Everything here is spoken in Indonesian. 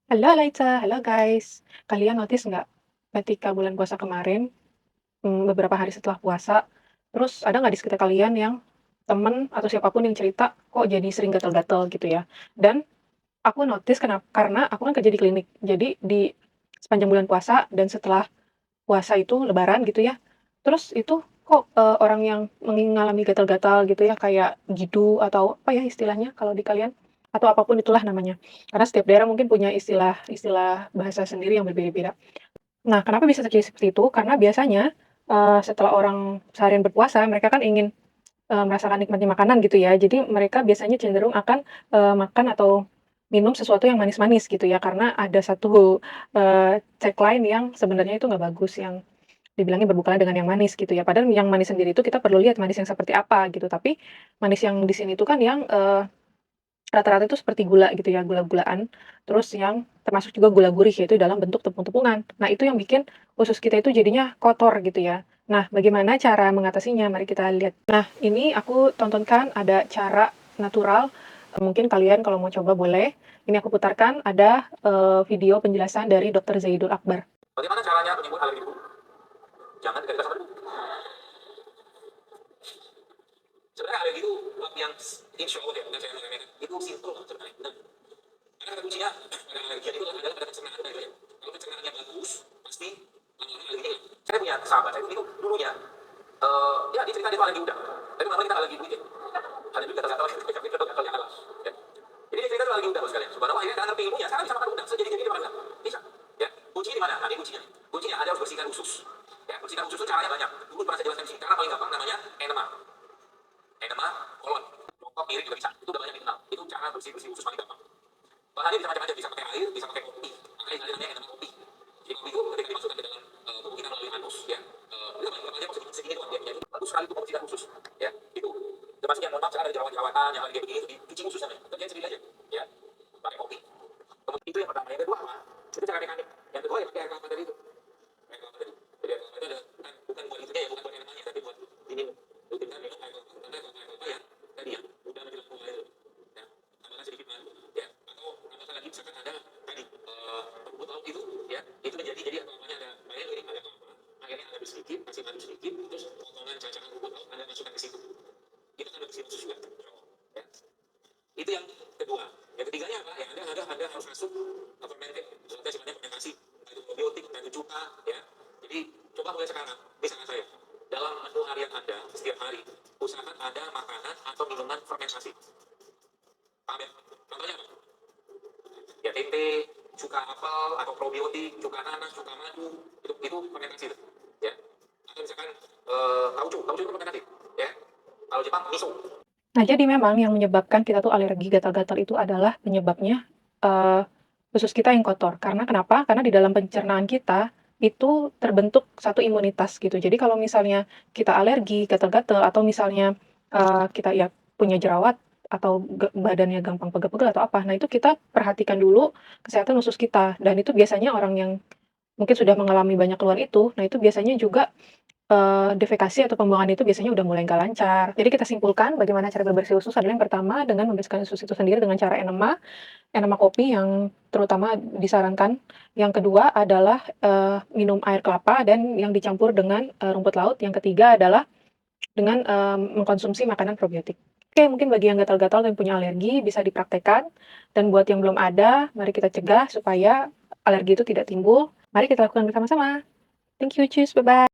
Halo Laita, halo guys. Kalian notice nggak ketika bulan puasa kemarin, beberapa hari setelah puasa, terus ada nggak di sekitar kalian yang temen atau siapapun yang cerita, kok jadi sering gatal-gatal gitu ya? Dan aku notice karena aku kan kerja di klinik. Jadi di sepanjang bulan puasa dan setelah puasa itu lebaran gitu ya, terus itu kok, orang yang mengalami gatal-gatal gitu ya, kayak gidu atau apa ya istilahnya kalau di kalian? Atau apapun itulah namanya. Karena setiap daerah mungkin punya istilah bahasa sendiri yang berbeda-beda. Nah, kenapa bisa terjadi seperti itu? Karena biasanya, setelah orang seharian berpuasa, mereka kan ingin, merasakan nikmatnya makanan gitu ya. Jadi mereka biasanya cenderung akan, makan atau minum sesuatu yang manis-manis gitu ya, karena ada satu, tagline yang sebenarnya itu nggak bagus, yang dibilangnya berbukalah dengan yang manis gitu ya. Padahal yang manis sendiri itu kita perlu lihat manis yang seperti apa gitu, tapi manis yang di sini itu kan yang, rata-rata itu seperti gula gitu ya, gula-gulaan, terus yang termasuk juga gula gurih, yaitu dalam bentuk tepung-tepungan. Nah, itu yang bikin usus kita itu jadinya kotor gitu ya. Nah, bagaimana cara mengatasinya? Mari kita lihat. Nah, ini aku tontonkan ada cara natural, mungkin kalian kalau mau coba boleh. Ini aku putarkan ada, video penjelasan dari Dokter Zaidul Akbar. Bagaimana caranya menyebut alergi itu? Jangan dekat-dekat sama debu. Sebenarnya alergi itu yang insya Allah ya, bukan saya meremehkan. Itu simpel loh sebenarnya. Benar. Karena kata kuncinya pada alergi itu adalah pada pencernaan dan ya. Kalau pencernaannya bagus, pasti lama-lama alerginya hilang. Saya punya sahabat saya itu dulunya, ya dia cerita dia itu alergi udang. Tapi lama kita alergi kulit ya. Ada juga kata-kata itu gatal yang halal. Ya. Jadi dia cerita itu alergi udang sekalian. Subhanallah akhirnya karena ngerti ilmunya, sekarang bisa makan udang. Sejadi-jadi dia makan udang. Bisa. Ya. Kuncinya di mana? Tadi kuncinya. Kuncinya ada harus bersihkan usus. Ya, bersihkan usus itu caranya banyak. Dulu pernah saya jelaskan di sini. Cara paling gampang namanya enema. Enema kolon. Rokok miring juga bisa. Itu udah banyak dikenal. Itu cara bersih-bersih usus paling gampang. Bahannya bisa macam-macam. Bisa pakai air, bisa pakai kopi. Makanya namanya enema kopi. Jadi kopi itu ketika dimasukkan ke dalam tubuh kita melalui anus, ya. Udah banyak aja segini doang dia. Jadi bagus sekali untuk membersihkan usus. Ya, itu. Termasuk yang mohon maaf sekarang ada jerawat-jerawatan yang lagi kayak begini itu dicuci usus namanya. Kerjain sendiri aja. Ya, pakai kopi. Kemudian itu yang pertama. Yang kedua apa? Itu cara mekanik. Yang kedua ya pakai air kelapa tadi itu. Air kelapa tadi. Jadi air kelapa itu ada kan bukan buat itunya ya, bukan buat enemanya, tapi buat ini rutinkan minum air kelapa. Karena kalau air kelapa ya tadi ya udah menjelang buah itu. Ya, tambahkan sedikit madu. Ya, atau tambahkan lagi misalkan ada tadi rumput laut itu menjadi jadi kelapanya ada air ini ada kelapa, airnya ada sedikit, kasih madu sedikit, terus potongan cacangan rumput laut anda masukkan ke situ. Itu kan bersih usus juga. Ya. Itu yang kedua. Yang ketiganya apa? Ya anda harus masuk fermented. Sebenarnya sifatnya fermentasi. Entah itu probiotik, entah itu cuka, ya. Jadi coba mulai sekarang, misalnya saya, dalam menu harian anda setiap hari usahakan ada makanan atau minuman fermentasi. Paham ya? Contohnya apa? Ya tempe, cuka apel atau probiotik, cuka nanas, cuka madu, itu fermentasi itu. Ya. Atau misalkan tauco itu fermentasi. Ya. Kalau Jepang miso. Nah, jadi memang yang menyebabkan kita tuh alergi gatal-gatal itu adalah penyebabnya, usus kita yang kotor. Karena kenapa? Karena di dalam pencernaan kita, itu terbentuk satu imunitas gitu. Jadi kalau misalnya kita alergi, gatal-gatal, atau misalnya, kita ya punya jerawat atau badannya gampang pegel-pegel atau apa, nah itu kita perhatikan dulu kesehatan usus kita. Dan itu biasanya orang yang mungkin sudah mengalami banyak keluhan itu, nah itu biasanya juga defekasi atau pembuangan itu biasanya udah mulai nggak lancar. Jadi kita simpulkan bagaimana cara bebersih usus adalah yang pertama dengan membersihkan usus itu sendiri dengan cara enema, enema kopi yang terutama disarankan. Yang kedua adalah, minum air kelapa dan yang dicampur dengan, rumput laut. Yang ketiga adalah dengan, mengkonsumsi makanan probiotik. Oke, mungkin bagi yang gatal-gatal dan punya alergi bisa dipraktekkan, dan buat yang belum ada, mari kita cegah supaya alergi itu tidak timbul. Mari kita lakukan bersama-sama. Thank you, cheers, bye-bye.